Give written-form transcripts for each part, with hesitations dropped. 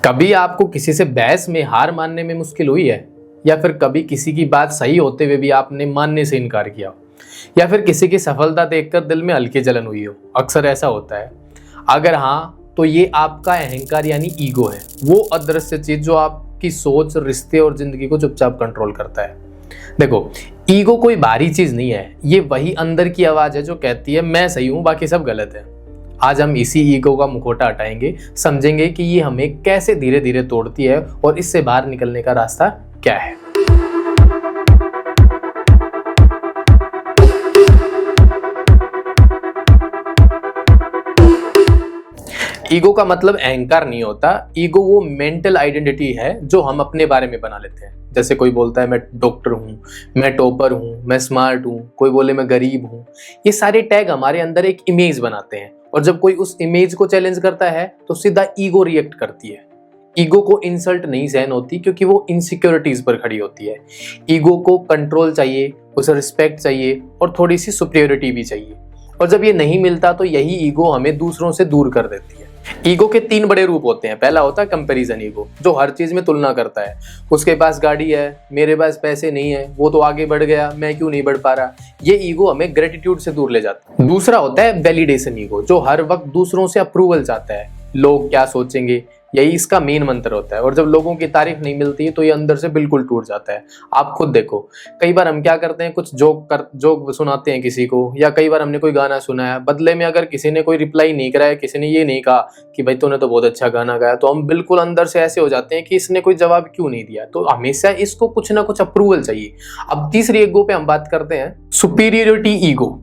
कभी आपको किसी से बहस में हार मानने में मुश्किल हुई है, या फिर कभी किसी की बात सही होते हुए भी आपने मानने से इनकार किया हो, या फिर किसी की सफलता देखकर दिल में हल्की जलन हुई हो? अक्सर ऐसा होता है। अगर हाँ, तो ये आपका अहंकार यानी ईगो है, वो अदृश्य चीज जो आपकी सोच, रिश्ते और जिंदगी को चुपचाप कंट्रोल करता है। देखो, ईगो कोई बाहरी चीज नहीं है, ये वही अंदर की आवाज है जो कहती है मैं सही हूं, बाकी सब गलत है। आज हम इसी ईगो का मुखौटा हटाएंगे, समझेंगे कि ये हमें कैसे धीरे धीरे तोड़ती है और इससे बाहर निकलने का रास्ता क्या है। ईगो का मतलब अहंकार नहीं होता। ईगो वो मेंटल आइडेंटिटी है जो हम अपने बारे में बना लेते हैं। जैसे कोई बोलता है मैं डॉक्टर हूँ, मैं टॉपर हूँ, मैं स्मार्ट हूँ, कोई बोले मैं गरीब हूँ। ये सारे टैग हमारे अंदर एक इमेज बनाते हैं, और जब कोई उस इमेज को चैलेंज करता है तो सीधा ईगो रिएक्ट करती है। ईगो को इंसल्ट नहीं सहन होती, क्योंकि वो इनसिक्योरिटीज पर खड़ी होती है। ईगो को कंट्रोल चाहिए, उसे रिस्पेक्ट चाहिए और थोड़ी सी सुपीरियरिटी भी चाहिए। और जब ये नहीं मिलता तो यही ईगो हमें दूसरों से दूर कर देती है। ईगो के 3 बड़े रूप होते हैं। पहला होता है कंपैरिजन ईगो, जो हर चीज में तुलना करता है। उसके पास गाड़ी है, मेरे पास पैसे नहीं है, वो तो आगे बढ़ गया, मैं क्यों नहीं बढ़ पा रहा। ये ईगो हमें ग्रेटिट्यूड से दूर ले जाता है। दूसरा होता है वैलिडेशन ईगो, जो हर वक्त दूसरों से अप्रूवल चाहता है। लोग क्या सोचेंगे, यही इसका मेन मंत्र होता है। और जब लोगों की तारीफ नहीं मिलती है तो ये अंदर से बिल्कुल टूट जाता है। आप खुद देखो, कई बार हम क्या करते हैं, कुछ जोक सुनाते हैं किसी को, या कई बार हमने कोई गाना सुना है, बदले में अगर किसी ने कोई रिप्लाई नहीं कराया, किसी ने ये नहीं कहा कि भाई तूने तो बहुत अच्छा गाना गाया, तो हम बिल्कुल अंदर से ऐसे हो जाते हैं कि इसने कोई जवाब क्यों नहीं दिया। तो हमेशा इसको कुछ ना कुछ अप्रूवल चाहिए। अब तीसरी ईगो पे हम बात करते हैं, सुपीरियरिटी ईगो,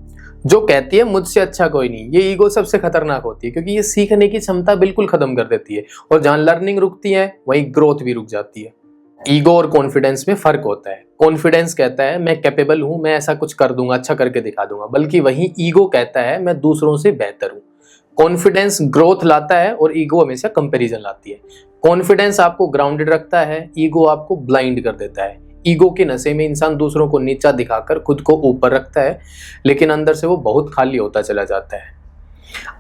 जो कहती है मुझसे अच्छा कोई नहीं। ये ईगो सबसे खतरनाक होती है, क्योंकि ये सीखने की क्षमता बिल्कुल खत्म कर देती है, और जहां लर्निंग रुकती है वहीं ग्रोथ भी रुक जाती है। ईगो और कॉन्फिडेंस में फर्क होता है। कॉन्फिडेंस कहता है मैं कैपेबल हूं, मैं ऐसा कुछ कर दूंगा, अच्छा करके दिखा दूंगा, बल्कि वहीं ईगो कहता है मैं दूसरों से बेहतर हूं। कॉन्फिडेंस ग्रोथ लाता है और ईगो हमेशा कंपैरिजन लाती है। कॉन्फिडेंस आपको ग्राउंडेड रखता है, ईगो आपको ब्लाइंड कर देता है। ईगो के नशे में इंसान दूसरों को नीचा दिखाकर खुद को ऊपर रखता है, लेकिन अंदर से वो बहुत खाली होता चला जाता है।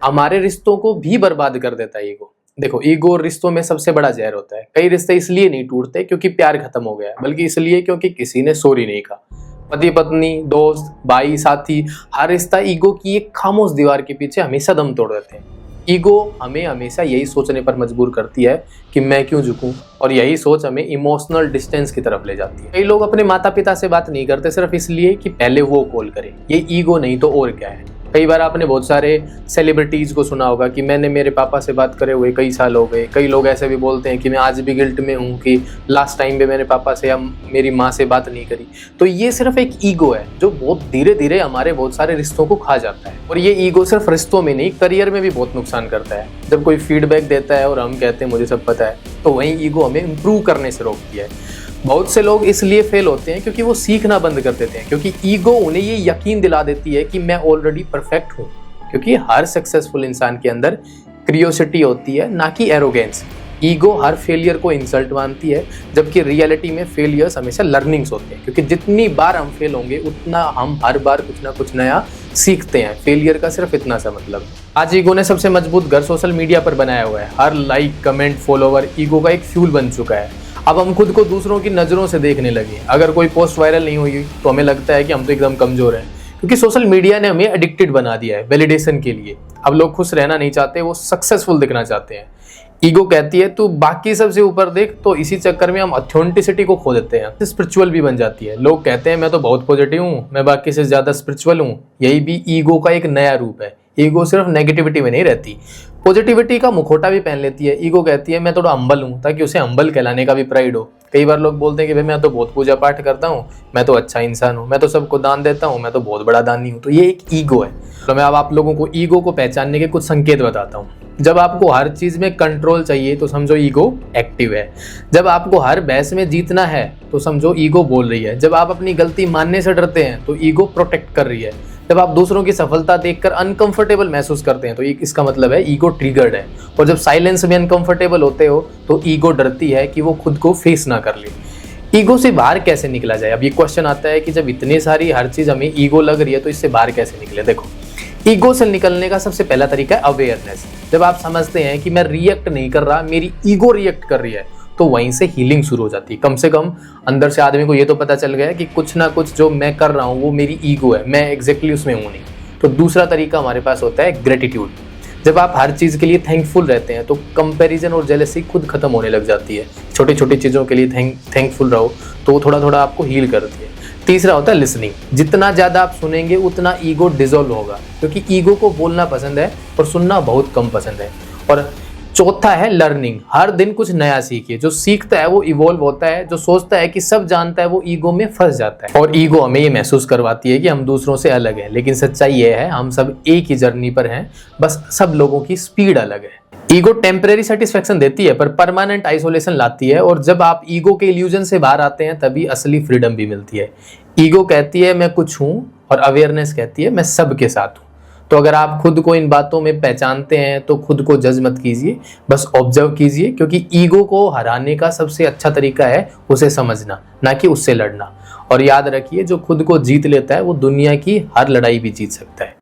हमारे रिश्तों को भी बर्बाद कर देता है ईगो। देखो, ईगो रिश्तों में सबसे बड़ा जहर होता है। कई रिश्ते इसलिए नहीं टूटते क्योंकि प्यार खत्म हो गया, बल्कि इसलिए क्योंकि किसी ने सॉरी नहीं कहा। पति पत्नी, दोस्त, भाई, साथी, हर रिश्ता ईगो की एक खामोश दीवार के पीछे हमेशा दम तोड़ देते हैं। ईगो हमें हमेशा यही सोचने पर मजबूर करती है कि मैं क्यों झुकूं, और यही सोच हमें इमोशनल डिस्टेंस की तरफ ले जाती है। कई लोग अपने माता पिता से बात नहीं करते सिर्फ इसलिए कि पहले वो कॉल करें। ये ईगो नहीं तो और क्या है। कई बार आपने बहुत सारे सेलिब्रिटीज को सुना होगा कि मैंने मेरे पापा से बात करे हुए कई साल हो गए। कई लोग ऐसे भी बोलते हैं कि मैं आज भी गिल्ट में हूँ कि लास्ट टाइम पे मैंने पापा से या मेरी माँ से बात नहीं करी। तो ये सिर्फ एक ईगो है जो बहुत धीरे धीरे हमारे बहुत सारे रिश्तों को खा जाता है। और ये ईगो सिर्फ रिश्तों में नहीं, करियर में भी बहुत नुकसान करता है। जब कोई फीडबैक देता है और हम कहते हैं मुझे सब पता है, तो वहीं ईगो हमें इम्प्रूव करने से रोकती है। बहुत से लोग इसलिए फेल होते हैं क्योंकि वो सीखना बंद कर देते हैं, क्योंकि ईगो उन्हें ये यकीन दिला देती है कि मैं ऑलरेडी परफेक्ट हूँ। क्योंकि हर सक्सेसफुल इंसान के अंदर क्यूरियोसिटी होती है, ना कि एरोगेंस। ईगो हर फेलियर को इंसल्ट मानती है, जबकि रियलिटी में फेलियर्स हमेशा लर्निंग्स होते हैं। क्योंकि जितनी बार हम फेल होंगे उतना हम हर बार कुछ ना कुछ नया सीखते हैं। फेलियर का सिर्फ इतना सा मतलब। आज ईगो ने सबसे मजबूत घर सोशल मीडिया पर बनाया हुआ है। हर लाइक, कमेंट, फॉलोवर ईगो का एक फ्यूल बन चुका है। अब हम खुद को दूसरों की नज़रों से देखने लगे। अगर कोई पोस्ट वायरल नहीं हुई तो हमें लगता है कि हम तो एकदम कमज़ोर हैं, क्योंकि सोशल मीडिया ने हमें एडिक्टेड बना दिया है वैलिडेशन के लिए। अब लोग खुश रहना नहीं चाहते, वो सक्सेसफुल दिखना चाहते हैं। ईगो कहती है तू बाकी सबसे ऊपर देख, तो इसी चक्कर में हम ऑथेंटिसिटी को खो देते हैं। स्पिरिचुअल भी बन जाती है। लोग कहते हैं मैं तो बहुत पॉजिटिव हूँ, मैं बाकी से ज़्यादा स्पिरिचुअल हूँ। यही भी ईगो का एक नया रूप है। ईगो सिर्फ नेगेटिविटी में नहीं रहती, पॉजिटिविटी का मुखौटा भी पहन लेती है। ईगो कहती है मैं थोड़ा हम्बल हूँ, ताकि उसे हम्बल कहलाने का भी प्राइड हो। कई बार लोग बोलते हैं कि भाई मैं तो बहुत पूजा पाठ करता हूँ, मैं तो अच्छा इंसान हूँ, मैं तो सबको दान देता हूँ, मैं तो बहुत बड़ा दानी हूँ। तो ये एक ईगो है। तो मैं अब आप लोगों को ईगो को पहचानने के कुछ संकेत बताता हूँ। जब आपको हर चीज में कंट्रोल चाहिए तो समझो ईगो एक्टिव है। जब आपको हर बहस में जीतना है तो समझो ईगो बोल रही है। जब आप अपनी गलती मानने से डरते हैं तो ईगो प्रोटेक्ट कर रही है। जब आप दूसरों की सफलता देखकर अनकंफर्टेबल महसूस करते हैं तो इसका मतलब है ईगो ट्रिगर्ड है। और जब साइलेंस में अनकंफर्टेबल होते हो तो ईगो डरती है कि वो खुद को फेस ना कर ले। ईगो से बाहर कैसे निकला जाए? अब ये क्वेश्चन आता है कि जब इतनी सारी हर चीज हमें ईगो लग रही है तो इससे बाहर कैसे निकले। देखो, ईगो से निकलने का सबसे पहला तरीका है अवेयरनेस। जब आप समझते हैं कि मैं रिएक्ट नहीं कर रहा, मेरी ईगो रिएक्ट कर रही है, तो वहीं से हीलिंग शुरू हो जाती है। कम से कम अंदर से आदमी को ये तो पता चल गया कि कुछ ना कुछ जो मैं कर रहा हूँ वो मेरी ईगो है, मैं एग्जैक्टली उसमें हूँ नहीं। तो दूसरा तरीका हमारे पास होता है ग्रेटिट्यूड। जब आप हर चीज़ के लिए थैंकफुल रहते हैं तो कंपैरिजन और जेलसी खुद खत्म होने लग जाती है। छोटी छोटी चीज़ों के लिए थैंकफुल रहो तो वो थोड़ा थोड़ा आपको हील करती है। तीसरा होता है लिसनिंग। जितना ज़्यादा आप सुनेंगे उतना ईगो डिसॉल्व होगा, क्योंकि ईगो को बोलना पसंद है और सुनना बहुत कम पसंद है। और चौथा है लर्निंग। हर दिन कुछ नया सीखिए। जो सीखता है वो इवॉल्व होता है, जो सोचता है कि सब जानता है वो ईगो में फंस जाता है। और ईगो हमें ये महसूस करवाती है कि हम दूसरों से अलग हैं, लेकिन सच्चाई ये है हम सब एक ही जर्नी पर हैं, बस सब लोगों की स्पीड अलग है। ईगो टेम्परेरी सेटिस्फेक्शन देती है पर परमानेंट आइसोलेशन लाती है, और जब आप ईगो के इल्यूजन से बाहर आते हैं तभी असली फ्रीडम भी मिलती है। ईगो कहती है मैं कुछ हूं और अवेयरनेस कहती है मैं सबके साथ हूं। तो अगर आप खुद को इन बातों में पहचानते हैं तो खुद को जज मत कीजिए, बस ऑब्जर्व कीजिए, क्योंकि ईगो को हराने का सबसे अच्छा तरीका है उसे समझना, ना कि उससे लड़ना। और याद रखिए जो खुद को जीत लेता है वो दुनिया की हर लड़ाई भी जीत सकता है।